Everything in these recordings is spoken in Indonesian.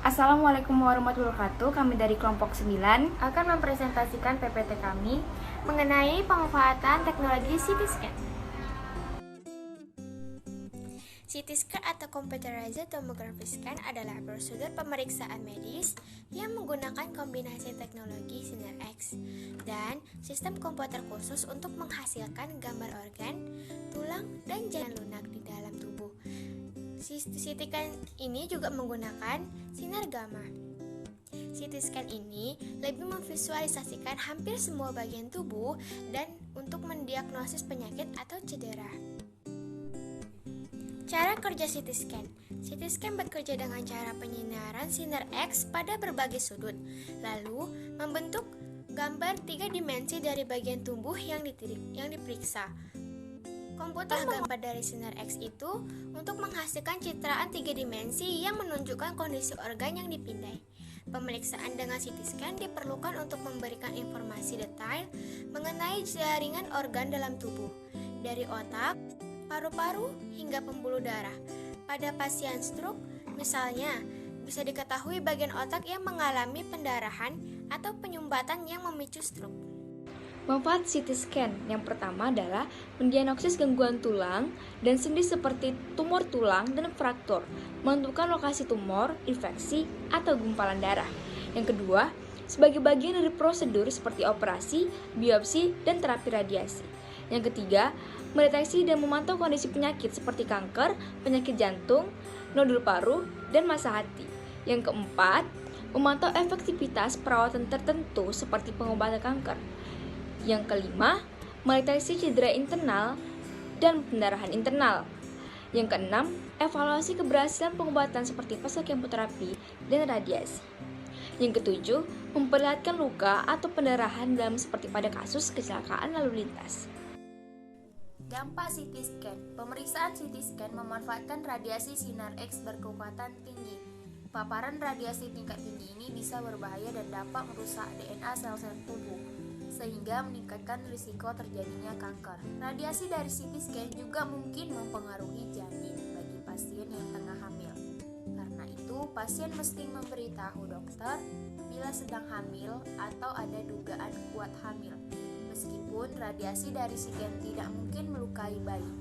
Assalamualaikum warahmatullahi wabarakatuh. Kami dari kelompok 9 akan mempresentasikan PPT kami mengenai pemanfaatan teknologi CT scan. CT scan atau Computerized Tomography Scan adalah prosedur pemeriksaan medis yang menggunakan kombinasi teknologi Sinar X dan sistem komputer khusus untuk menghasilkan gambar organ, tulang, dan jaringan lunak di dalam tubuh. CT scan ini juga menggunakan sinar gamma. CT scan ini lebih memvisualisasikan hampir semua bagian tubuh dan untuk mendiagnosis penyakit atau cedera. Cara kerja CT scan. CT scan bekerja dengan cara penyinaran sinar X pada berbagai sudut, lalu membentuk gambar 3 dimensi dari bagian tubuh yang diperiksa. Komputer gambar dari sinar X itu untuk menghasilkan citraan 3 dimensi yang menunjukkan kondisi organ yang dipindai. Pemeriksaan dengan CT scan diperlukan untuk memberikan informasi detail mengenai jaringan organ dalam tubuh, dari otak, paru-paru, hingga pembuluh darah. Pada pasien stroke, misalnya, bisa diketahui bagian otak yang mengalami pendarahan atau penyumbatan yang memicu stroke. Manfaat CT scan yang pertama adalah mendiagnosis gangguan tulang dan sendi seperti tumor tulang dan fraktur, menentukan lokasi tumor, infeksi, atau gumpalan darah. Yang kedua, sebagai bagian dari prosedur seperti operasi, biopsi, dan terapi radiasi. Yang ketiga, mendeteksi dan memantau kondisi penyakit seperti kanker, penyakit jantung, nodul paru, dan masa hati. Yang keempat, memantau efektivitas perawatan tertentu seperti pengobatan kanker. Yang kelima, mendeteksi cedera internal dan pendarahan internal. Yang keenam, evaluasi keberhasilan pengobatan seperti fase kemoterapi dan radiasi. Yang ketujuh, memperlihatkan luka atau pendarahan dalam seperti pada kasus kecelakaan lalu lintas. Dampak CT scan. Pemeriksaan CT scan memanfaatkan radiasi sinar X berkekuatan tinggi. Paparan radiasi tingkat tinggi ini bisa berbahaya dan dapat merusak DNA sel-sel tubuh, sehingga meningkatkan risiko terjadinya kanker. Radiasi dari CT scan juga mungkin mempengaruhi janin bagi pasien yang tengah hamil. Karena itu, pasien mesti memberitahu dokter bila sedang hamil atau ada dugaan kuat hamil. Meskipun radiasi dari scan tidak mungkin melukai bayi,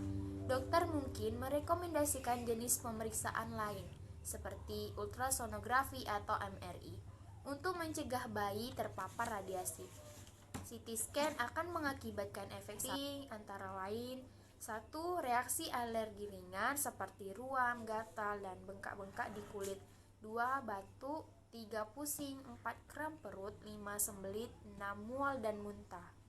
dokter mungkin merekomendasikan jenis pemeriksaan lain, seperti ultrasonografi atau MRI, untuk mencegah bayi terpapar radiasi. CT scan akan mengakibatkan efek antara lain 1. Reaksi alergi ringan seperti ruam, gatal, dan bengkak-bengkak di kulit. 2. Batuk. 3. Pusing. 4. Kram perut. 5. Sembelit. 6. Mual dan muntah.